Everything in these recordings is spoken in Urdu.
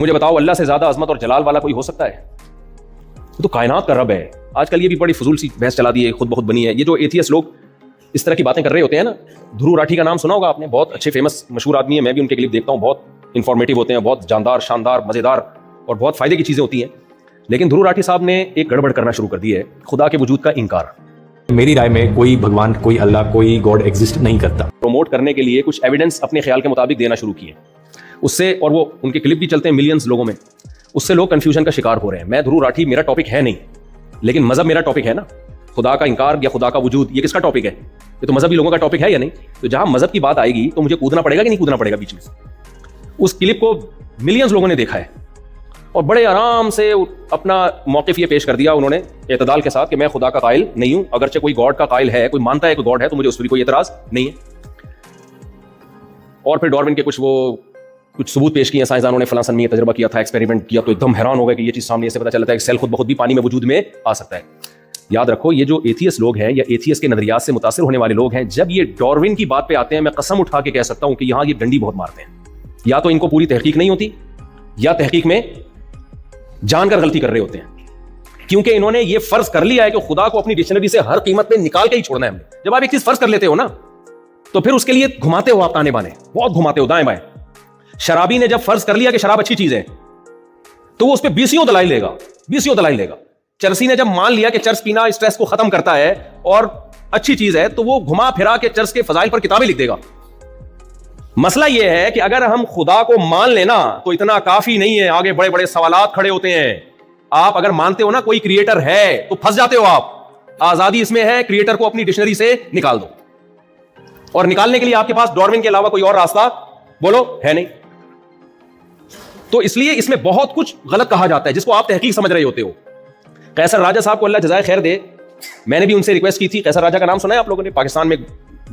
مجھے بتاؤ اللہ سے زیادہ عظمت اور جلال والا کوئی ہو سکتا ہے؟ وہ تو کائنات کا رب ہے. آج کل یہ بھی بڑی فضول سی بحث چلا دی ہے, خود بخود بنی ہے. یہ جو ایتھیسٹ لوگ اس طرح کی باتیں کر رہے ہوتے ہیں نا, دھرو راٹھی کا نام سنا ہوگا آپ نے, بہت اچھے فیمس مشہور آدمی ہیں, میں بھی ان کے کلپ دیکھتا ہوں, بہت انفارمیٹیو ہوتے ہیں, بہت جاندار شاندار مزیدار اور بہت فائدے کی چیزیں ہوتی ہیں. لیکن دھرو راٹھی صاحب نے ایک گڑبڑ کرنا شروع کر دی ہے, خدا کے وجود کا انکار. میری رائے میں کوئی بھگوان, کوئی اللہ, کوئی گاڈ ایگزسٹ نہیں کرتا. پروموٹ کرنے کے لیے کچھ ایویڈنس اپنے خیال کے مطابق دینا شروع کیے, اس سے, اور وہ ان کے کلپ بھی چلتے ہیں ملینز لوگوں میں, اس سے لوگ کنفیوژن کا شکار ہو رہے ہیں. میں دھرو راٹھی میرا ٹاپک ہے نہیں, لیکن مذہب میرا ٹاپک ہے نا. خدا کا انکار یا خدا کا وجود, یہ کس کا ٹاپک ہے؟ یہ تو مذہبی لوگوں کا ٹاپک ہے یا نہیں؟ تو جہاں مذہب کی بات آئے گی تو مجھے کودنا پڑے گا کہ نہیں کودنا پڑے گا بیچ میں. اس کلپ کو ملینز لوگوں نے دیکھا ہے اور بڑے آرام سے اپنا موقف یہ پیش کر دیا انہوں نے اعتدال کے ساتھ کہ میں خدا کا قائل نہیں ہوں, اگرچہ کوئی گاڈ کا قائل ہے, کوئی مانتا ہے کہ گاڈ ہے, تو مجھے اس پر کوئی اعتراض نہیں ہے. اور پھر ڈارون کے کچھ ثبوت پیش کیے سائنسدانوں نے, فلاں سن میں یہ تجربہ کیا تھا, ایکسپیریمنٹ کیا, تو ایک دم حیران ہو گئے کہ یہ چیز سامنے سے پتہ چلتا ہے کہ سیل خود بخود بھی پانی میں وجود میں آ سکتا ہے. یاد رکھو, یہ جو ایتھیسٹ لوگ ہیں یا ایتھیسٹ کے نظریات سے متاثر ہونے والے لوگ ہیں, جب یہ ڈارون کی بات پہ آتے ہیں, میں قسم اٹھا کے کہہ سکتا ہوں کہ یہاں یہ ڈنڈی بہت مارتے ہیں. یا تو ان کو پوری تحقیق نہیں ہوتی, یا تحقیق میں جان کر غلطی کر رہے ہوتے ہیں, کیونکہ انہوں نے یہ فرض کر لیا ہے کہ خدا کو اپنی ڈکشنری سے ہر قیمت پہ نکال کے ہی چھوڑنا ہے. جب آپ ایک چیز فرض کر لیتے ہو نا, تو پھر اس کے لیے گھماتے ہو آپ تانے بانے, بہت گھماتے ہو دائیں بائیں. شرابی نے جب فرض کر لیا کہ شراب اچھی چیز ہے, تو وہ اس پہ بیسیوں دلائل لے گا. چرسی نے جب مان لیا کہ چرس پینا اسٹریس کو ختم کرتا ہے اور اچھی چیز ہے, تو وہ گھما پھرا کے چرس کے فضائل پر کتابیں لکھ دے گا. مسئلہ یہ ہے کہ اگر ہم خدا کو مان لینا تو اتنا کافی نہیں ہے, آگے بڑے بڑے سوالات کھڑے ہوتے ہیں. آپ اگر مانتے ہو نا کوئی کریٹر ہے, تو پھنس جاتے ہو آپ. آزادی اس میں ہے, کریٹر کو اپنی ڈکشنری سے نکال دو, اور نکالنے کے لیے آپ کے پاس ڈارون کے علاوہ کوئی اور راستہ بولو ہے نہیں. تو اس لیے اس میں بہت کچھ غلط کہا جاتا ہے جس کو آپ تحقیق سمجھ رہے ہوتے ہو. قیصر راجہ صاحب کو اللہ جزائے خیر دے, میں نے بھی ان سے ریکویسٹ کی تھی. قیصر راجہ کا نام سنا ہے آپ لوگوں نے؟ پاکستان میں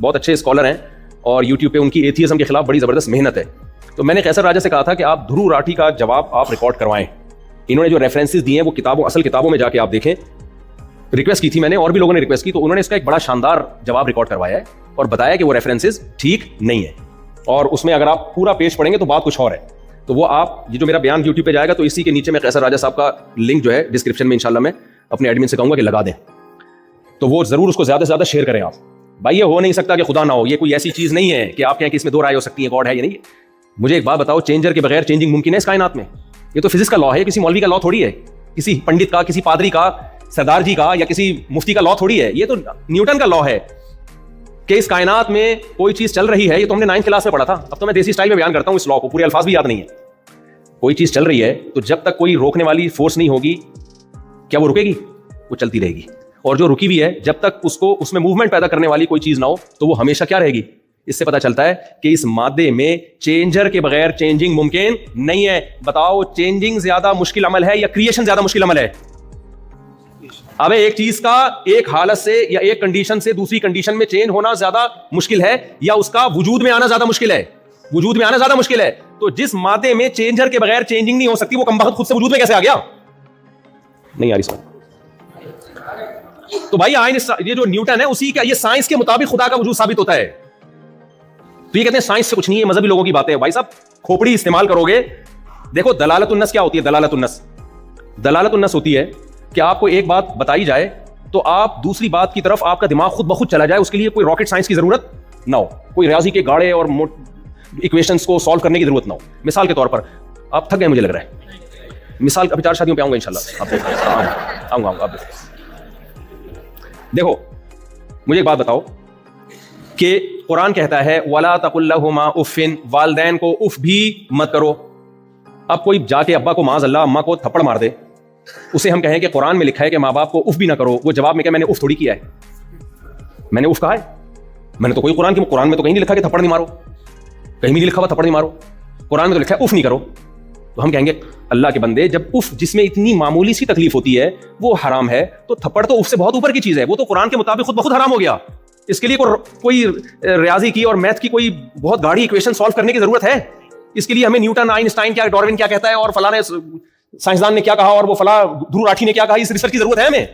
بہت اچھے اسکالر ہیں اور یوٹیوب پہ ان کی ایتھیزم کے خلاف بڑی زبردست محنت ہے. تو میں نے قیصر راجہ سے کہا تھا کہ آپ دھرو راٹھی کا جواب آپ ریکارڈ کروائیں. انہوں نے جو ریفرنسز دیے ہیں وہ کتابوں, اصل کتابوں میں جا کے آپ دیکھیں. ریکویسٹ کی تھی میں نے, اور بھی لوگوں نے ریکویسٹ کی, تو انہوں نے اس کا ایک بڑا شاندار جواب ریکارڈ کروایا ہے اور بتایا کہ وہ ریفرنسز ٹھیک نہیں ہے, اور اس میں اگر آپ پورا پیج پڑھیں گے تو بات کچھ اور ہے. تو وہ آپ, یہ جو میرا بیان یوٹیوب پہ جائے گا تو اسی کے نیچے میں قیصر راجہ صاحب کا لنک جو ہے ڈسکرپشن میں انشاءاللہ میں اپنے ایڈمن سے کہوں گا کہ لگا دیں, تو وہ ضرور اس کو زیادہ سے زیادہ شیئر کریں آپ. بھائی یہ ہو نہیں سکتا کہ خدا نہ ہو, یہ کوئی ایسی چیز نہیں ہے کہ آپ کہیں کہ اس میں دو رائے ہو سکتی ہیں, گاڈ ہے یا نہیں. مجھے ایک بات بتاؤ, چینجر کے بغیر چینجنگ ممکن ہے اس کائنات میں؟ یہ تو فزکس کا لا ہے, کسی مولوی کا لا تھوڑی ہے, کسی پنڈت کا, کسی پادری کا, سردار جی کا یا کسی مفتی کا لا تھوڑی ہے. یہ تو نیوٹن کا لا ہے کہ اس کائنات میں کوئی چیز چل رہی ہے. یہ تو ہم نے 9th کلاس میں پڑھا تھا. اب تو میں دیسی اسٹائل میں بیان کرتا ہوں اس لا کو, پورے الفاظ بھی یاد نہیں ہے. کوئی چیز چل رہی ہے تو جب تک کوئی روکنے والی فورس نہیں ہوگی, کیا وہ رکے گی؟ وہ چلتی رہے گی. اور جو رکی بھی ہے, جب تک اس میں موومنٹ پیدا کرنے والی کوئی چیز نہ ہو تو وہ ہمیشہ کیا رہے گی. اس سے پتا چلتا ہے کہ اس مادے میں چینجر کے بغیر چینجنگ ممکن نہیں ہے. بتاؤ, چینجنگ زیادہ مشکل عمل ہے یا کریشن زیادہ مشکل عمل ہے؟ اب ایک چیز کا ایک حالت سے یا ایک کنڈیشن سے دوسری کنڈیشن میں چینج ہونا زیادہ مشکل ہے, یا اس کا وجود میں آنا زیادہ مشکل ہے؟ وجود میں آنا زیادہ مشکل ہے. تو جس مادے میں چینجر کے بغیر چینجنگ نہیں ہو سکتی, وہ کمبخت خود سے وجود میں کیسے آ گیا؟ نہیں آ رہی سمجھ. تو بھائی یہ جو نیوٹن ہے, اسی کا, یہ سائنس کے مطابق خدا کا وجود ثابت ہوتا ہے. تو یہ کہتے ہیں سائنس سے کچھ نہیں ہے, مذہبی لوگوں کی باتیں. بھائی صاحب کھوپڑی استعمال کرو گے. دیکھو دلالت النص کیا ہوتی ہے؟ دلالت النص ہوتی ہے کہ آپ کو ایک بات بتائی جائے تو آپ دوسری بات کی طرف آپ کا دماغ خود بخود چلا جائے, اس کے لیے کوئی راکٹ سائنس کی ضرورت نہ ہو, کوئی ریاضی کے گاڑے اور ایکویشنز کو سالو کرنے کی ضرورت نہ ہو. مثال کے طور پر, آپ تھک گئے مجھے لگ رہا ہے, مثال ابھی 4 شادیوں پہ آؤں گا انشاءاللہ, آؤں گا. دیکھو مجھے ایک بات بتاؤ کہ قرآن کہتا ہے وَلَا تَقُلْ لَهُمَا اُفٍّ, والدین کو اف بھی مت کرو. اب کوئی جا کے ابا کو معاذ اللہ اماں کو تھپڑ مار دے, اسے ہم کہیں کہ قرآن میں لکھا ہے کہ ماں باپ کو اف بھی نہ کرو, وہ جواب میں کہ میں نے اف تھوڑی کیا ہے, میں نے اف کہا ہے, میں نے تو کوئی قرآن میں تو کہیں نہیں لکھا کہ تھپڑ نہیں مارو, کہیں بھی نہیں لکھا ہوا تھپڑ نہیں مارو. قرآن میں تو لکھا ہے اف نہیں کرو. تو ہم کہیں گے اللہ کے بندے, جب اف جس میں اتنی معمولی سی تکلیف ہوتی ہے وہ حرام ہے, تو تھپڑ تو اف سے بہت اوپر کی چیز ہے, وہ تو قرآن کے مطابق خود بخود حرام ہو گیا. اس کے لیے کوئی ریاضی کی اور میتھ کی کوئی بہت گاڑی ایکویشن سالو کرنے کی ضرورت ہے؟ اس کے لیے ہمیں نیوٹن, آئنسٹائن کیا, ڈارون کیا کہتا ہے, اور فلاں سائنسدان نے کیا کہا, اور وہ فلاں دھرو راٹھی نے کیا کہا, اس ریسرچ کی ضرورت ہے ہمیں؟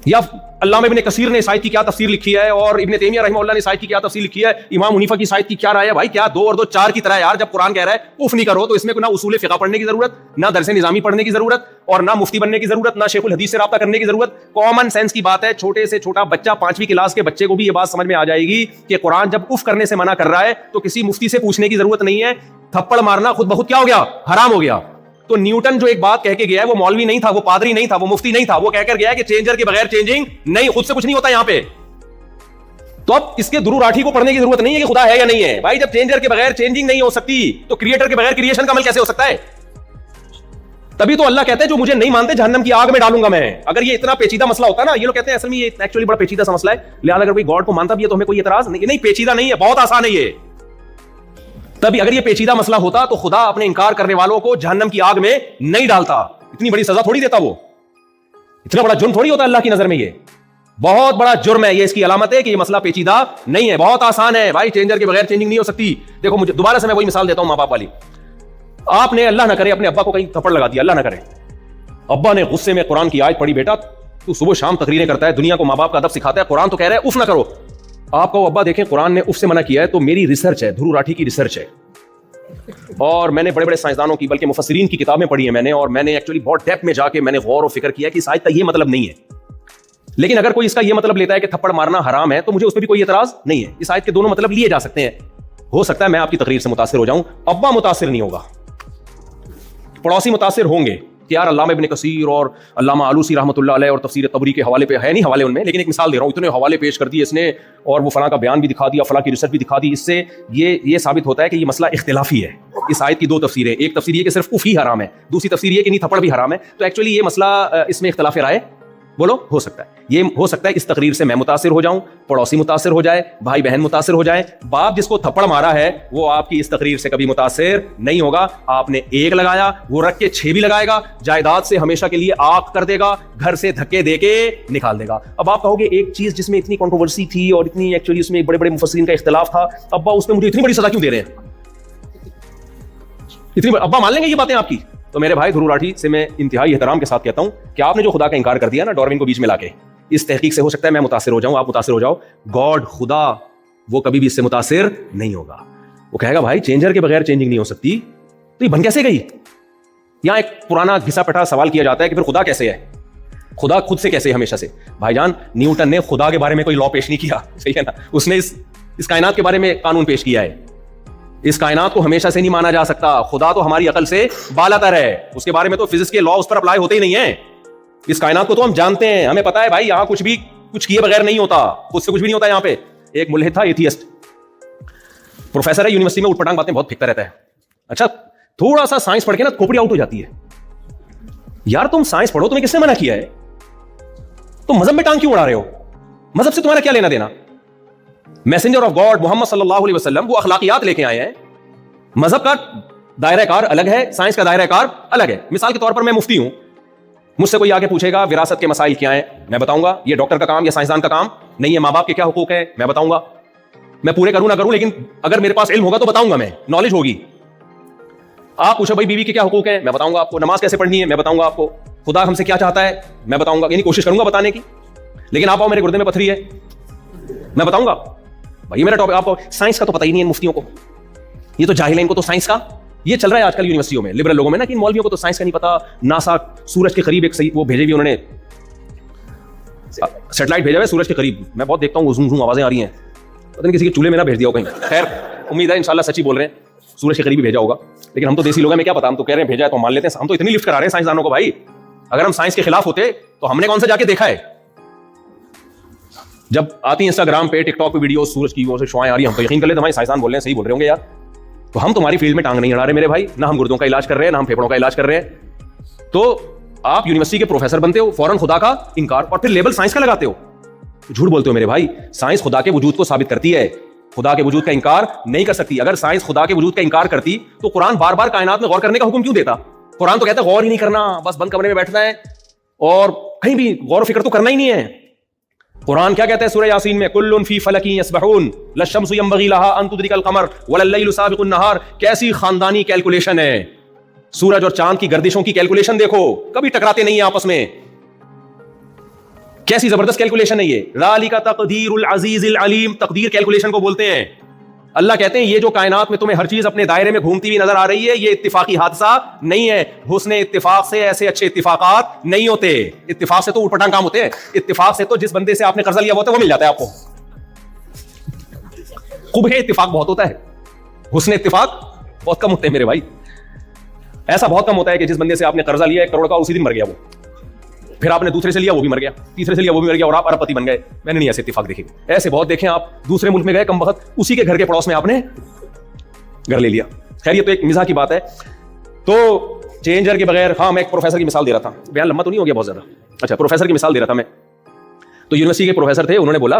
یا علامہ ابن کثیر نے اس آیت کی کیا تفسیر لکھی ہے, اور ابن تیمیہ رحمہ اللہ نے اس آیت کی کیا تفسیر لکھی ہے, امام حنیفہ کی اس آیت کی کیا رائے ہے. بھائی کیا 2 اور 2 4 کی طرح یار, جب قرآن کہہ رہا ہے اف نہیں کرو تو اس میں نہ اصول فقہ پڑھنے کی ضرورت, نہ درس نظامی پڑھنے کی ضرورت, اور نہ مفتی بننے کی ضرورت, نہ شیخ الحدیث سے رابطہ کرنے کی ضرورت. کامن سینس کی بات ہے, چھوٹے سے چھوٹا بچہ 5ویں کلاس کے بچے کو بھی یہ بات سمجھ میں آ جائے گی کہ قرآن جب اف کرنے سے منع کر رہا ہے تو کسی مفتی سے پوچھنے کی ضرورت نہیں ہے, تھپڑ مارنا خود بخود کیا ہو گیا, حرام ہو گیا. تو نیوٹن جو ایک بات کہہ کے گیا ہے وہ مولوی نہیں تھا, وہ پادری نہیں تھا, وہ مفتی نہیں تھا, وہ کہہ کر گیا ہے کہ چینجر کے بغیر چینجنگ نہیں, خود سے کچھ نہیں ہوتا یہاں پہ. تو اب اس کے درو راٹھی کو پڑھنے کی ضرورت نہیں ہے کہ خدا ہے یا نہیں ہے. بھائی جب چینجر کے بغیر چینجنگ نہیں ہو سکتی تو کریٹر کے بغیر کریشن کا عمل کیسے ہو سکتا ہے؟ تبھی تو اللہ کہتا ہے جو مجھے نہیں مانتے جہنم کی آگ میں ڈالوں گا میں. اگر یہ اتنا پیچیدہ مسئلہ ہوتا نا, یہ لوگ کہتے ہیں اصل میں یہ ایکچولی بڑا پیچیدہ سا مسئلہ ہے, لہٰذا اگر کوئی گاڈ کو مانتا بھی ہے تو ہمیں کوئی اعتراض نہیں. نہیں, پیچیدہ نہیں ہے, بہت آسان ہے یہ. تبھی اگر یہ پیچیدہ مسئلہ ہوتا تو خدا اپنے انکار کرنے والوں کو جہنم کی آگ میں نہیں ڈالتا, اتنی بڑی سزا تھوڑی دیتا, وہ اتنا بڑا جرم تھوڑی ہوتا اللہ کی نظر میں. یہ بہت بڑا جرم ہے, یہ اس کی علامت ہے کہ یہ مسئلہ پیچیدہ نہیں ہے, بہت آسان ہے. بھائی چینجر کے بغیر چینجنگ نہیں ہو سکتی. دیکھو مجھے دوبارہ سے میں وہی مثال دیتا ہوں ماں باپ والی. آپ نے اللہ نہ کرے اپنے ابا کو کہیں تھپڑ لگا دیا, اللہ نہ کرے, ابا نے غصے میں قرآن کی آیت پڑھی, بیٹا تو صبح شام تقریریں کرتا ہے, دنیا کو ماں باپ کا ادب سکھاتا ہے, قرآن تو کہہ رہا ہے اف نہ کرو. آپ کو ابا دیکھیں قرآن نے اف سے منع کیا ہے, تو میری ریسرچ ہے, دھرو راٹھی کی ریسرچ ہے, اور میں نے بڑے بڑے سائنسدانوں کی بلکہ مفسرین کی کتابیں پڑھی ہیں میں نے, اور میں نے ایکچولی بہت ڈیپتھ میں جا کے میں نے غور و فکر کیا کہ اس آیت کا یہ مطلب نہیں ہے. لیکن اگر کوئی اس کا یہ مطلب لیتا ہے کہ تھپڑ مارنا حرام ہے تو مجھے اس پہ بھی کوئی اعتراض نہیں ہے. اس آیت کے دونوں مطلب لیے جا سکتے ہیں. ہو سکتا ہے میں آپ کی تقریر سے متاثر ہو جاؤں, ابا متاثر نہیں ہوگا, پڑوسی متاثر ہوں گے کہ یار علامہ ابن کثیر اور علامہ آلوسی رحمۃ اللہ علیہ اور تفسیر طبری کے حوالے پہ ہے نہیں حوالے ان میں, لیکن ایک مثال دے رہا ہوں, اتنے حوالے پیش کر دیے اس نے, اور وہ فلاں کا بیان بھی دکھا دیا, فلاں کی ریسرچ بھی دکھا دی. اس سے یہ ثابت ہوتا ہے کہ یہ مسئلہ اختلافی ہے. اس آیت کی 2 تفسیریں, ایک تفسیر یہ کہ صرف اف ہی حرام ہے, دوسری تفسیر یہ کہ نہیں تھپڑ بھی حرام ہے. تو ایکچولی یہ مسئلہ اس میں اختلاف رائے بولو ہو سکتا ہے. یہ ہو سکتا ہے اس تقریر سے میں متاثر ہو جاؤں, پڑوسی متاثر ہو جائے, بھائی بہن متاثر ہو جائے. باپ جس کو تھپڑ مارا ہے وہ آپ کی اس تقریر سے کبھی متاثر نہیں ہوگا. آپ نے 1 لگایا, وہ رکھ کے 6 بھی لگائے گا, جائیداد سے ہمیشہ کے لیے آگ کر دے گا, گھر سے دھکے دے کے نکال دے گا. اب آپ کہو گے ایک چیز جس میں اتنی کنٹروورسی تھی اور اتنی ایکچولی اس میں بڑے بڑے مفسرین کا اختلاف تھا, ابا اس میں مجھے اتنی بڑی سزا کیوں دے رہے ہیں؟ ابا مان لیں گے یہ باتیں آپ کی؟ تو میرے بھائی دھرو راٹھی سے میں انتہائی احترام کے ساتھ کہتا ہوں کہ آپ نے جو خدا کا انکار کر دیا نا ڈارون کو بیچ میں لا کے, اس تحقیق سے ہو سکتا ہے میں متاثر ہو جاؤں, آپ متاثر ہو جاؤ, گاڈ خدا وہ کبھی بھی اس سے متاثر نہیں ہوگا. وہ کہے گا بھائی چینجر کے بغیر چینجنگ نہیں ہو سکتی, تو یہ بن کیسے گئی؟ یہاں ایک پرانا گھسا پٹا سوال کیا جاتا ہے کہ پھر خدا کیسے ہے, خدا خود سے کیسے ہمیشہ سے؟ بھائی جان نیوٹن نے خدا کے بارے میں کوئی لا پیش نہیں کیا, صحیح ہے نا, اس نے اس کائنات کے بارے میں قانون پیش کیا ہے. اس کائنات کو ہمیشہ سے نہیں مانا جا سکتا, خدا تو ہماری عقل سے بالاتر ہے, اس کے بارے میں تو فزکس کے لا اس پر اپلائی ہوتے ہی نہیں ہیں. اس کائنات کو تو ہم جانتے ہیں, ہمیں پتا ہے بھائی یہاں کچھ کیے بغیر نہیں ہوتا, خود سے کچھ بھی نہیں ہوتا. یہاں پہ ایک ملحد تھا, ایتھیسٹ پروفیسر ہے یونیورسٹی میں, اٹھ پٹانگ باتیں بہت پھینکتا رہتا ہے. اچھا تھوڑا سا سائنس پڑھ کے نا کھوپڑی آؤٹ ہو جاتی ہے. یار تم سائنس پڑھو, تمہیں کس نے منع کیا ہے؟ تم مذہب میں ٹانگ کیوں اڑا رہے ہو؟ مذہب سے تمہارا کیا لینا دینا؟ میسنجر آف گاڈ محمد صلی اللہ علیہ وسلم وہ اخلاقیات لے کے آئے ہیں. مذہب کا دائرہ کار الگ ہے, سائنس کا دائرہ کار الگ ہے. مثال کے طور پر میں مفتی ہوں, مجھ سے کوئی آگے پوچھے گا وراثت کے مسائل کیا ہیں, میں بتاؤں گا. یہ ڈاکٹر کا کام یا سائنسدان کا کام نہیں ہے. ماں باپ کے کیا حقوق ہیں میں بتاؤں گا, میں پورے کروں نہ کروں, لیکن اگر میرے پاس علم ہوگا تو بتاؤں گا, میں نالج ہوگی. آپ پوچھو بھائی بیوی کے کیا حقوق ہیں, میں بتاؤں گا آپ کو. نماز کیسے پڑھنی ہے میں بتاؤں گا آپ کو. خدا ہم سے کیا چاہتا ہے میں بتاؤں گا, یعنی کوشش کروں گا بتانے کی. لیکن آپ آؤ میرے گردے میں پتھری ہے, میں بتاؤں گا بھائی میرا ٹاپک. آپ کو سائنس کا تو پتہ ہی نہیں ہے مفتیوں کو, یہ تو جاہل ہیں, ان کو تو سائنس کا یہ چل رہا ہے آج کل یونیورسٹیوں میں لبرل لوگوں میں نا, کہ مولویوں کو تو سائنس کا نہیں پتا. ناسا سورج کے قریب ایک وہ بھیجے ہوئے انہوں نے سیٹلائٹ بھیجا ہے سورج کے قریب. میں بہت دیکھتا ہوں وہ زوم زوم آوازیں آ رہی ہیں, پتہ نہیں کسی کے چولہے میں نہ بھیج دیا ہو کہیں. خیر امید ہے انشاءاللہ سچ ہی بول رہے ہیں, سورج کے قریب ہی بھیجا ہوگا. لیکن ہم تو دیسی لوگ ہیں, میں کیا پتا, ہم تو کہہ رہے ہیں بھیجا ہے تو مان لیتے ہیں. ہم تو اتنی لفٹ کرا رہے ہیں سائنسدانوں کو بھائی. اگر ہم سائنس کے خلاف ہوتے تو ہم نے کون سے جا کے دیکھا ہے؟ جب آتی ہیں انسٹاگرام پہ ٹک ٹاک پہ ویڈیو سورج کی وہ سے شعائیں آ رہی ہیں, ہم تو یقین کر لیتے ہمارے سائنسدان بول رہے ہیں, صحیح بول رہے ہوں گے یار. تو ہم تمہاری فیلڈ میں ٹانگ نہیں اڑا رہے میرے بھائی, نہ ہم گردوں کا علاج کر رہے ہیں, نہ ہم پھیپڑوں کا علاج کر رہے ہیں. تو آپ یونیورسٹی کے پروفیسر بنتے ہو, فوراً خدا کا انکار, اور پھر لیبل سائنس کا لگاتے ہو. جھوٹ بولتے ہو میرے بھائی. سائنس خدا کے وجود کو ثابت کرتی ہے, خدا کے وجود کا انکار نہیں کر سکتی. اگر سائنس خدا کے وجود کا انکار کرتی تو قرآن بار بار کائنات میں غور کرنے کا حکم کیوں دیتا؟ قرآن تو کہتا ہے غور ہی نہیں کرنا, بس بند کمرے میں بیٹھنا ہے اور کہیں بھی غور و فکر تو کرنا ہی نہیں ہے. قرآن کیا کہتا ہے سورہ یاسین میں, کل فی فلک یسبحون لا الشمس ينبغي لها ان تدرك القمر ولا الليل سابق النهار. کیسی خاندانی کیلکولیشن ہے. سورج اور چاند کی گردشوں کی کیلکولیشن دیکھو, کبھی ٹکراتے نہیں ہیں آپس میں. کیسی زبردست کیلکولیشن ہے یہ. ذالک تقدیر العزیز العلیم, تقدیر کیلکولیشن کو بولتے ہیں. اللہ کہتے ہیں یہ جو کائنات میں تمہیں ہر چیز اپنے دائرے میں گھومتی ہوئی نظر آ رہی ہے, یہ اتفاقی حادثہ نہیں ہے. حسن اتفاق سے ایسے اچھے اتفاقات نہیں ہوتے. اتفاق سے تو اوٹ پٹانگ کام ہوتے ہیں. اتفاق سے تو جس بندے سے آپ نے قرضہ لیا ہوتا ہے وہ مل جاتا ہے آپ کو. قبح اتفاق بہت ہوتا ہے, حسن اتفاق بہت کم ہوتے ہیں میرے بھائی. ایسا بہت کم ہوتا ہے کہ جس بندے سے آپ نے قرضہ لیا 1 کروڑ کا, اسی دن مر گیا وہ. پھر آپ نے دوسرے سے لیا وہ بھی مر گیا, تیسرے سے لیا وہ بھی مر گیا, اور آپ ارب پتی بن گئے. میں نے نہیں ایسے اتفاق دیکھے. ایسے بہت دیکھیں آپ. دوسرے ملک میں گئے کم وقت, اسی کے گھر کے پڑوس میں آپ نے گھر لے لیا. خیر یہ تو ایک مزاح کی بات ہے. تو چینجر کے بغیر, ہاں میں ایک پروفیسر کی مثال دے رہا تھا, بیان لمبا تو نہیں ہو گیا بہت زیادہ. اچھا پروفیسر کی مثال دے رہا تھا میں. تو یونیورسٹی کے پروفیسر تھے, انہوں نے بولا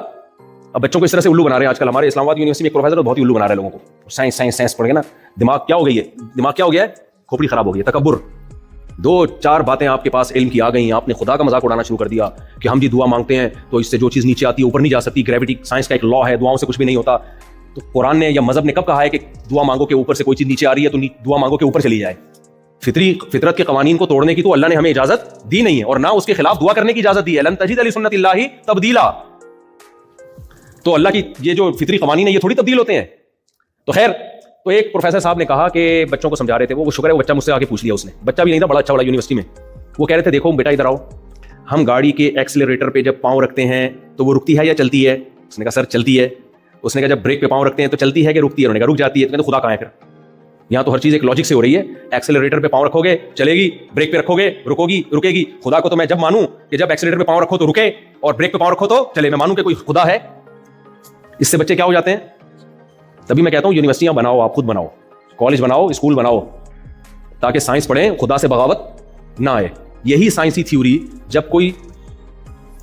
اب بچوں کو اس طرح سے الو بنا رہے ہیں آج کل. ہمارے اسلام آباد یونیورسٹی میں ایک پروفیسر بہت ہی الو بنا رہے ہیں لوگوں کو. سائنس سائنس سائنس پڑھ کے نا دماغ کیا ہو گئی ہے, دماغ کیا ہو گیا ہے, کھوپڑی خراب ہو گئی ہے, تکبر. 2-4 باتیں آپ کے پاس علم کی آ گئی, آپ نے خدا کا مذاق اڑانا شروع کر دیا کہ ہم جی دعا مانگتے ہیں تو اس سے جو چیز نیچے آتی ہے اوپر نہیں جا سکتی. گریوٹی سائنس کا ایک لا ہے, دعاؤں سے کچھ بھی نہیں ہوتا. تو قرآن نے یا مذہب نے کب کہا ہے کہ دعا مانگو کہ اوپر سے کوئی چیز نیچے آ رہی ہے تو دعا مانگو کہ اوپر چلی جائے؟ فطرت کے قوانین کو توڑنے کی تو اللہ نے ہمیں اجازت دی نہیں ہے, اور نہ اس کے خلاف دعا کرنے کی اجازت دی ہے. لن تجد لسنت اللہ تبدیلا. تو اللہ کی یہ جو فطری قوانین ہیں یہ تھوڑی تبدیل ہوتے ہیں. تو خیر, تو ایک پروفیسر صاحب نے کہا کہ بچوں کو سمجھا رہے تھے, وہ شکر ہے وہ بچہ مجھ سے آ کے پوچھ لیا اس نے. بچہ بھی نہیں تھا, بڑا اچھا والا یونیورسٹی میں. وہ کہہ رہے تھے دیکھو بیٹا ادھر آؤ, ہم گاڑی کے ایکسلریٹر پہ جب پاؤں رکھتے ہیں تو وہ رکتی ہے یا چلتی ہے؟ اس نے کہا سر چلتی ہے. اس نے کہا جب بریک پہ پاؤں رکھتے ہیں تو چلتی ہے کہ رکتی ہے؟ انہوں نے کہا رک جاتی ہے. تو خدا کہاں ہے پھر؟ یہاں تو ہر چیز ایک لاجک سے ہو رہی ہے. ایکسلریٹر پہ پاؤں رکھو گے چلے گی, بریک پہ رکھو گے رکے گی. خدا کو تو میں جب مانوں کہ جب ایکسلریٹر پہ پاؤں رکھو تو رکے اور بریک پہ پاؤں رکھو تو چلے, میں مانوں کہ کوئی خدا ہے. اس سے بچے کیا ہو جاتے ہیں. تبھی میں کہتا ہوں یونیورسٹیاں بناؤ, آپ خود بناؤ, کالج بناؤ, اسکول بناؤ, تاکہ سائنس پڑھیں, خدا سے بغاوت نہ آئے. یہی سائنسی تھیوری جب کوئی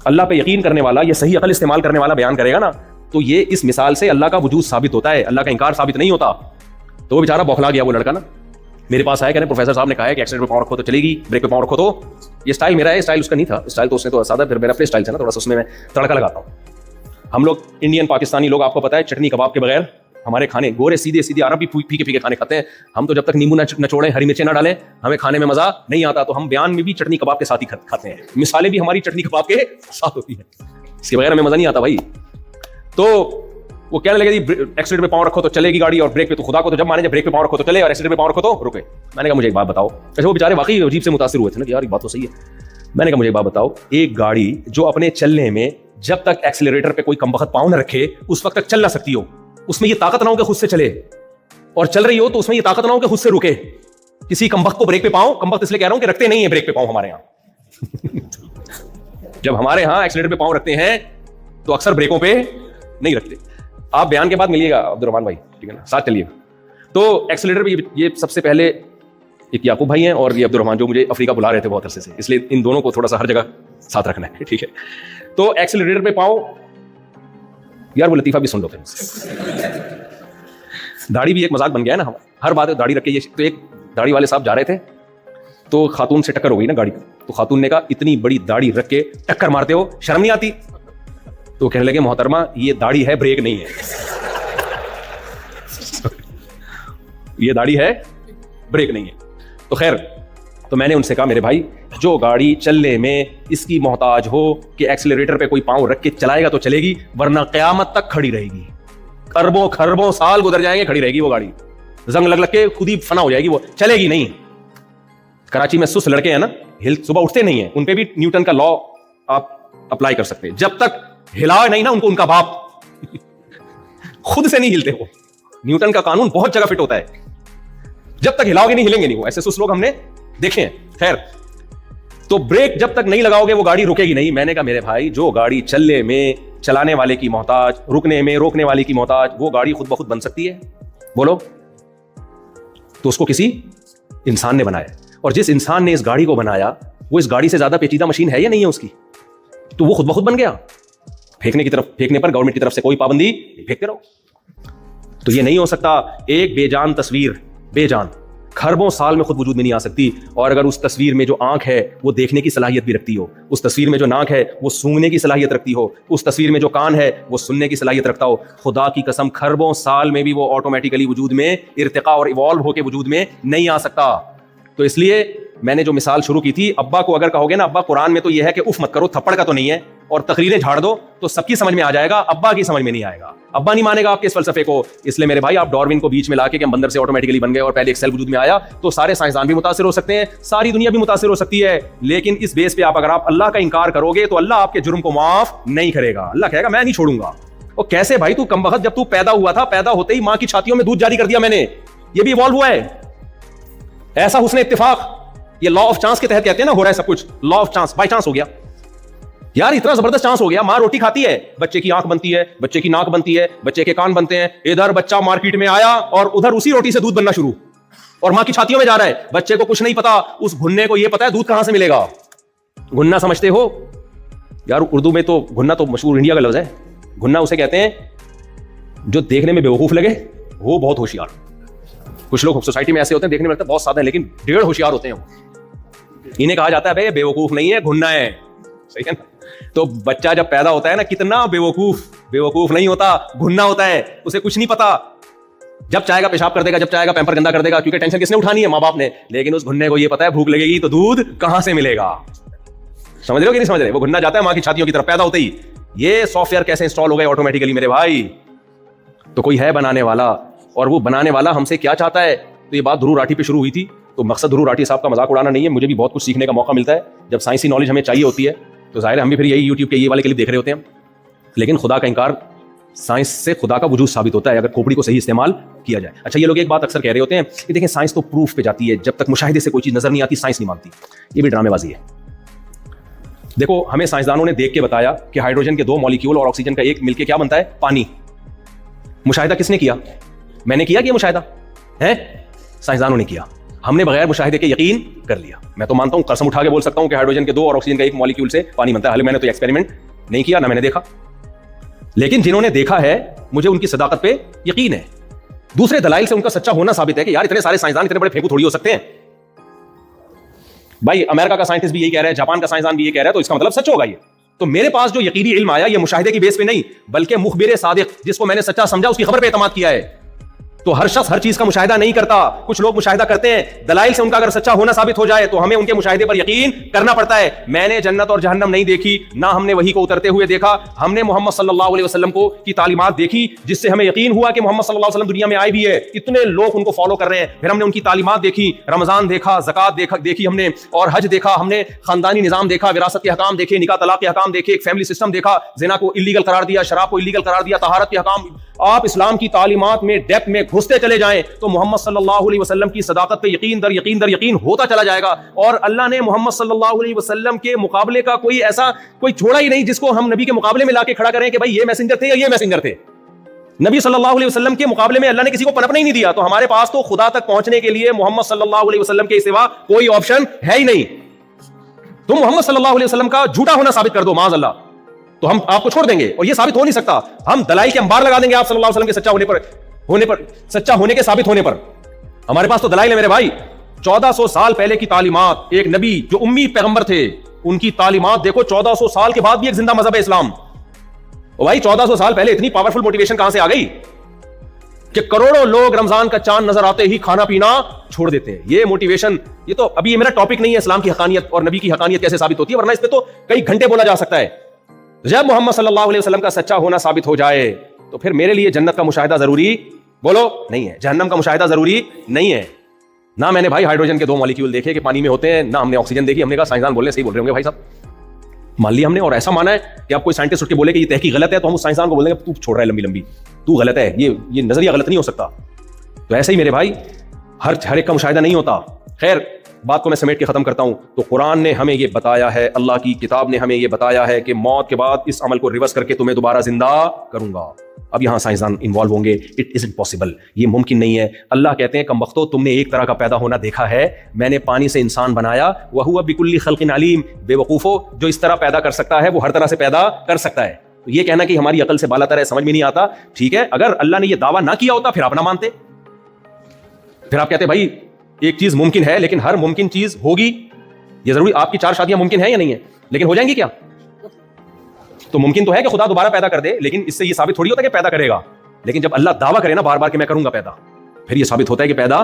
اللہ پہ یقین کرنے والا یا صحیح عقل استعمال کرنے والا بیان کرے گا نا, تو یہ اس مثال سے اللہ کا وجود ثابت ہوتا ہے, اللہ کا انکار ثابت نہیں ہوتا. تو وہ بیچارہ بوکھلا گیا وہ لڑکا نا, میرے پاس آیا, کہنے پروفیسر صاحب نے کہا ہے کہ ایکسیڈنٹ پہ پاؤں رکھو تو چلے گی, بریک پہ پاؤں رکھو تو. یہ اسٹائل میرا ہے, اسٹائل اس کا نہیں تھا. اسٹائل تو اس نے تو سادہ, پھر میرا اپنے اسٹائل سے نا تھوڑا سا اس میں تڑکا لگاتا ہوں. ہم لوگ انڈین پاکستانی لوگ, آپ کو پتا ہے, چٹنی کباب کے بغیر ہمارے کھانے, گورے سیدھے عرب بھی پھیکے پھیکے کھانے کھاتے ہیں. ہم تو جب تک نیمبو نہ چھوڑیں, ہری مرچیں نہ ڈالیں, ہمیں کھانے میں مزہ نہیں آتا. تو ہم بیان میں بھی چٹنی کباب کے ساتھ ہی کھاتے ہیں. مثالیں بھی ہماری چٹنی کباب کے ساتھ ہوتی ہیں, اس کے بغیر ہمیں مزہ نہیں آتا بھائی. تو وہ کہنے لگے جی ایکسیڈنٹ پہ پاؤں رکھو تو چلے گی گاڑی, اور بریک پہ تو خدا کو تو جب مانے جب بریک پہ پاؤں رکھو تو چلے, اور ایکسیڈنٹ پہ پاؤں رکھو تو رکے. میں نے کہا مجھے ایک بات بتاؤ. اچھا وہ بیچارے واقعی عجیب سے متاثر ہوئے تھے نا کہ یار یہ بات تو صحیح ہے. میں نے کہا مجھے ایک بات بتاؤ, ایک گاڑی جو اپنے چلنے میں جب تک ایکسیلریٹر پہ کوئی کم وقت پاؤں نہ رکھے اس وقت تک چل نہ سکتی ہو, اس میں یہ طاقت نہ ہو کہ خود سے چلے, اور چل رہی ہو تو اس میں یہ طاقت نہ ہو کہ خود سے رکے. کسی کم وقت کو بریک پہ پاؤں, کم وقت اس لیے کہہ رہا ہوں کہ رکھتے نہیں ہیں بریک پہ پاؤں ہمارے یہاں. جب ہمارے ہاں ایکسیلریٹر پہ پاؤں رکھتے ہیں تو اکثر بریکوں پہ نہیں رکھتے. آپ بیان کے بعد ملیے گا عبد الرحمان بھائی, ٹھیک ہے نا, ساتھ چلیے گا. تو ایکسیلریٹر پہ یہ سب سے پہلے ایک یعقوب بھائی ہیں اور یہ عبد الرحمان جو مجھے افریقہ بلا رہے تھے بہت عرصے سے, اس لیے ان دونوں کو تھوڑا سا ہر جگہ ساتھ رکھنا ہے, ٹھیک ہے. تو ایکسیلریٹر پہ پاؤں, یار وہ لطیفہ بھی سن لو پھر. داڑھی بھی ایک مذاق بن گیا ہے نا, ہر بات داڑھی رکھ کے. یہ تو ایک داڑھی والے صاحب جا رہے تھے تو خاتون سے ٹکر ہو گئی نا گاڑی, تو خاتون نے کہا اتنی بڑی داڑھی رکھ کے ٹکر مارتے ہو, شرم نہیں آتی؟ تو کہنے لگے محترمہ یہ داڑھی ہے, بریک نہیں ہے. یہ داڑھی ہے, بریک نہیں ہے. تو خیر, تو میں نے ان سے کہا میرے بھائی جو گاڑی چلنے میں اس کی محتاج ہو کہ ایکسیلریٹر پہ کوئی پاؤں رکھ کے چلائے گا تو چلے گی, ورنہ قیامت تک کھڑی رہے گی. اربوں خربوں سال گزر جائیں گے, کھڑی رہے گی وہ گاڑی, زنگ لگ کے خود ہی فنا ہو جائے گی, وہ چلے گی نہیں. کراچی میں سست لڑکے ہیں نا, صبح اٹھتے نہیں ہیں, ان پہ بھی نیوٹن کا لا آپ اپلائی کر سکتے ہیں. جب تک ہلا نہیں نا ان کا باپ خود سے نہیں ہلتے. وہ نیوٹن کا قانون بہت جگہ فٹ ہوتا ہے, جب تک ہلاؤ گے نہیں ہلیں گے نہیں. وہ ایسے سست لوگ ہم نے دیکھے ہیں. خیر, تو بریک جب تک نہیں لگاؤ گے وہ گاڑی رکے گی نہیں. میں نے کہا میرے بھائی جو گاڑی چلنے میں چلانے والے کی محتاج, رکنے میں روکنے والے کی محتاج, وہ گاڑی خود بخود بن سکتی ہے؟ بولو. تو اس کو کسی انسان نے بنایا, اور جس انسان نے اس گاڑی کو بنایا وہ اس گاڑی سے زیادہ پیچیدہ مشین ہے یا نہیں ہے اس کی, تو وہ خود بخود بن گیا. پھینکنے پر گورنمنٹ کی طرف سے کوئی پابندی پھینکتے رہو. تو یہ نہیں ہو سکتا. ایک بے جان تصویر, بے جان, کھربوں سال میں خود وجود میں نہیں آ سکتی. اور اگر اس تصویر میں جو آنکھ ہے وہ دیکھنے کی صلاحیت بھی رکھتی ہو, اس تصویر میں جو ناک ہے وہ سونگنے کی صلاحیت رکھتی ہو, اس تصویر میں جو کان ہے وہ سننے کی صلاحیت رکھتا ہو, خدا کی قسم کھربوں سال میں بھی وہ آٹومیٹیکلی وجود میں ارتقاء اور ایوالو ہو کے وجود میں نہیں آ سکتا. تو اس لیے میں نے جو مثال شروع کی تھی, ابا کو اگر کہو گے نا ابا قرآن میں تو یہ ہے کہ اف مت کرو, تھپڑ کا تو نہیں ہے, اور تقریریں جھاڑ دو تو سب کی سمجھ میں آ جائے گا, ابا کی سمجھ میں نہیں آئے گا. ابا نہیں مانے گا آپ کے اس فلسفے کو. اس لیے میرے بھائی آپ ڈاروین کو بیچ میں لا کے کہ ہم بندر سے آٹومیٹکلی بن گئے اور پہلے ایک سیل وجود میں آیا, تو سارے سائنسدان بھی متاثر ہو سکتے ہیں, ساری دنیا بھی متاثر ہو سکتی ہے, لیکن اس بیس پہ اگر آپ اللہ کا انکار کرو گے تو اللہ آپ کے جرم کو معاف نہیں کرے گا. اللہ کہے گا میں نہیں چھوڑوں گا. اور کیسے بھائی تو کم وقت, جب تو پیدا ہوا تھا پیدا ہوتے ہی ماں کی چھاتیوں میں دودھ جاری کر دیا میں نے, یہ بھی ایوالو ہوا ہے. ایسا حسن اتفاق, یہ لا آف چانس کے تحت کہتے ہیں نا, ہو رہا ہے سب کچھ law of chance, by chance ہو گیا یار, اتنا زبردست چانس ہو گیا. ماں روٹی کھاتی ہے, بچے کی آنکھ بنتی ہے, بچے کی ناک بنتی ہے, بچے کے کان بنتے ہیں, ادھر بچہ مارکیٹ میں آیا اور ادھر اسی روٹی سے دودھ بننا شروع, اور ماں کی چھاتیوں میں جا رہا ہے. بچے کو کچھ نہیں پتا, اس گھننے کو یہ پتا ہے دودھ کہاں سے ملے گا. گھننا سمجھتے ہو یار, اردو میں تو گھننا تو مشہور انڈیا کا لفظ ہے. گھننا اسے کہتے ہیں جو دیکھنے میں بیوقوف لگے وہ بہت ہوشیار. کچھ لوگ سوسائٹی میں ایسے ہوتے ہیں دیکھنے میں لگتا ہے بہت سادہ ہیں لیکن ڈیڑھ ہوشیار ہوتے ہیں. انہیں کہا جاتا ہے بھائی بیوقوف نہیں ہے, گھننا ہے. صحیح ہے نا. تو بچہ جب پیدا ہوتا ہے نا, کتنا بیوقوف نہیں ہوتا, گھننا ہوتا ہے, اسے کچھ نہیں پتا. جب چاہے گا پیشاب کر دے گا, جب چاہے گا پیمپر گندا کر دے گا, کیونکہ ٹینشن کس نے اٹھانی ہے, ماں باپ نے. لیکن اس گھننے کو یہ پتا ہے بھوک لگے گی تو دودھ کہاں سے ملے گا. سمجھ رہے ہو کہ نہیں سمجھ رہے؟ وہ گھننا جاتا ہے ماں کی چھاتیوں کی طرف پیدا ہوتے ہی. یہ سافٹ ویئر کیسے انسٹال ہو گئے آٹومیٹیکلی میرے بھائی. تو کوئی ہے بنانے والا, اور وہ بنانے والا ہم سے کیا چاہتا ہے. تو یہ بات دھرو راٹھی پہ شروع ہوئی تھی, تو مقصد دھرو راٹھی صاحب کا مذاق اڑانا نہیں ہے, مجھے بھی بہت کچھ سیکھنے کا موقع ملتا ہے. جب سائنسی نالج ہمیں چاہیے ہوتی ہے تو ظاہر ہے ہم بھی پھر یہی یوٹیوب کے یہ والے کلپ دیکھ رہے ہوتے ہیں. لیکن خدا کا انکار, سائنس سے خدا کا وجود ثابت ہوتا ہے اگر کھوپڑی کو صحیح استعمال کیا جائے. اچھا, یہ لوگ ایک بات اکثر کہہ رہے ہوتے ہیں کہ دیکھیں سائنس تو پروف پہ جاتی ہے, جب تک مشاہدے سے کوئی چیز نظر نہیں آتی سائنس نہیں مانتی. یہ بھی ڈرامے بازی ہے. دیکھو ہمیں سائنسدانوں نے دیکھ کے بتایا کہ ہائیڈروجن کے 2 مالیکیول اور آکسیجن کا ایک مل کے کیا بنتا ہے, پانی. مشاہدہ کس نے کیا؟ میں نے کیا کہ یہ مشاہدہ ہے سائنسدانوں نے کیا. ہم نے بغیر مشاہدے کے یقین کر لیا. میں تو مانتا ہوں, قسم اٹھا کے بول سکتا ہوں کہ ہائیڈروجن کے 2 اور آکسیجن کا ایک مالیکیول سے پانی بنتا ہے. حالانکہ میں نے تو ایکسپیریمنٹ نہیں کیا, نہ میں نے دیکھا, لیکن جنہوں نے دیکھا ہے مجھے ان کی صداقت پہ یقین ہے. دوسرے دلائل سے ان کا سچا ہونا ثابت ہے کہ یار اتنے سارے سائنسدان اتنے بڑے پھینکو تھوڑی ہو سکتے ہیں. بھائی امریکہ کا سائنٹسٹ بھی یہی کہہ رہا ہے, جاپان کا سائنسدان بھی یہ کہہ رہا ہے, تو اس کا مطلب سچ ہوگا. یہ تو میرے پاس جو یقینی علم آیا یہ مشاہدے کی بیس پہ نہیں بلکہ مخبر صادق, جس کو میں نے سچا سمجھا, اس کی خبر پہ اعتماد کیا ہے. تو ہر شخص ہر چیز کا مشاہدہ نہیں کرتا. کچھ لوگ مشاہدہ کرتے ہیں, دلائل سے ان کا اگر سچا ہونا ثابت ہو جائے تو ہمیں ان کے مشاہدے پر یقین کرنا پڑتا ہے. میں نے جنت اور جہنم نہیں دیکھی, نہ ہم نے وحی کو اترتے ہوئے دیکھا. ہم نے محمد صلی اللہ علیہ وسلم کو کی تعلیمات دیکھی جس سے ہمیں یقین ہوا کہ محمد صلی اللہ علیہ وسلم دنیا میں آئے بھی ہے. اتنے لوگ ان کو فالو کر رہے ہیں. پھر ہم نے ان کی تعلیمات دیکھی, رمضان دیکھا, زکات دیکھی ہم نے, اور حج دیکھا ہم نے, خاندانی نظام دیکھا, وراثت کے احکام دیکھے, نکاح طلاق کے احکام دیکھے, ایک فیملی سسٹم دیکھا, زنا کو الیگل قرار دیا, شراب کو الیگل قرار دیا, طہارت کے احکام. آپ اسلام کی تعلیمات میں ڈیپتھ میں گھستے چلے جائیں تو محمد صلی اللہ علیہ وسلم کی صداقت پہ یقین در یقین در یقین ہوتا چلا جائے گا. اور اللہ نے محمد صلی اللہ علیہ وسلم کے مقابلے کا کوئی ایسا کوئی چھوڑا ہی نہیں جس کو ہم نبی کے مقابلے میں لا کے کھڑا کریں کہ بھائی یہ میسنجر تھے یا یہ میسنجر تھے. نبی صلی اللہ علیہ وسلم کے مقابلے میں اللہ نے کسی کو پنپنے ہی نہیں دیا. تو ہمارے پاس تو خدا تک پہنچنے کے لیے محمد صلی اللہ علیہ وسلم کے سوا کوئی آپشن ہے ہی نہیں. تم محمد صلی اللہ علیہ وسلم کا جھوٹا ہونا ثابت کر دو معاذ اللہ, تو ہم آپ کو چھوڑ دیں گے, اور یہ ثابت ہو نہیں سکتا. ہم دلائل کے انبار لگا دیں گے آپ صلی اللہ علیہ وسلم کے سچا ہونے کے ثابت ہونے پر. ہمارے پاس تو دلائل ہے میرے بھائی. 1400 سال پہلے کی تعلیمات, ایک نبی جو امی پیغمبر تھے ان کی تعلیمات دیکھو. 1400 سال کے بعد بھی ایک زندہ مذہب ہے اسلام. اور بھائی 1400 سال پہلے اتنی پاورفل موٹیویشن کہاں سے آ گئی کہ کروڑوں لوگ رمضان کا چاند نظر آتے ہی کھانا پینا چھوڑ دیتے ہیں. یہ موٹیویشن, یہ تو ابھی یہ میرا ٹاپک نہیں ہے اسلام کی حقانیت اور نبی کی حقانیت کیسے ثابت ہوتی ہے, ورنہ اس پہ تو کئی گھنٹے بولا جا سکتا ہے. جب محمد صلی اللہ علیہ وسلم کا سچا ہونا ثابت ہو جائے تو پھر میرے لیے جنت کا مشاہدہ ضروری بولو نہیں ہے, جہنم کا مشاہدہ ضروری نہیں ہے. نہ میں نے بھائی ہائیڈروجن کے 2 مالیکیول دیکھے کہ پانی میں ہوتے ہیں, نہ ہم نے آکسیجن دیکھی. ہم نے کہا سائنسدان بول رہے صحیح بول رہے ہوں گے بھائی صاحب, مان لیا ہم نے, اور ایسا مانا ہے کہ آپ کوئی سائنٹسٹ اٹھ کے بولے کہ یہ تحقیق غلط ہے تو ہم اس سائنسدان کو بولیں گے تو چھوڑ رہا ہے لمبی, تو غلط ہے, یہ نظریہ غلط نہیں ہو سکتا. تو ایسے ہی میرے بھائی ہر ایک کا مشاہدہ نہیں ہوتا. خیر بات کو میں سمیٹ کے ختم کرتا ہوں. تو قرآن نے ہمیں یہ بتایا ہے, اللہ کی کتاب نے ہمیں یہ بتایا ہے کہ موت کے بعد اس عمل کو ریورس کر کے تمہیں دوبارہ زندہ کروں گا. اب یہاں سائنسدان انوالو ہوں گے, اٹ ازنٹ پاسبل, یہ ممکن نہیں ہے. اللہ کہتے ہیں کم بختو, تم نے ایک طرح کا پیدا ہونا دیکھا ہے, میں نے پانی سے انسان بنایا, وہو بکل خلق علیم, بے وقوفو, جو اس طرح پیدا کر سکتا ہے وہ ہر طرح سے پیدا کر سکتا ہے. تو یہ کہنا کہ ہماری عقل سے بالا تر ہے سمجھ میں نہیں آتا. ٹھیک ہے, اگر اللہ نے یہ دعویٰ نہ کیا ہوتا پھر آپ نہ مانتے, پھر آپ کہتے بھائی ایک چیز ممکن ہے لیکن ہر ممکن چیز ہوگی. یہ ضروری آپ کی 4 شادیاں ممکن ہیں یا نہیں ہے, لیکن ہو جائیں گی کیا؟ تو ممکن تو ہے کہ خدا دوبارہ پیدا کر دے, لیکن اس سے یہ ثابت تھوڑی ہوتا ہے کہ پیدا کرے گا. لیکن جب اللہ دعویٰ کرے نا بار بار کہ میں کروں گا پیدا, پھر یہ ثابت ہوتا ہے کہ پیدا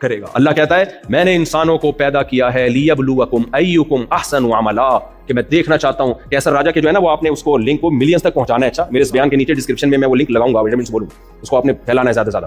کرے گا. اللہ کہتا ہے میں نے انسانوں کو پیدا کیا ہے لیبلوکم ایکم احسن عملا, کہ میں دیکھنا چاہتا ہوں کیسر راجا کے جو ہے نا وہ آپ نے اس کو لنک کو ملینز تک پہنچانا ہے. اچھا میرے اس بیان کے نیچے ڈسکرپشن میں وہ لنک لگاؤں گا, وٹامنس بولوں اس کو آپ نے پھیلانا ہے زیادہ سے زیادہ.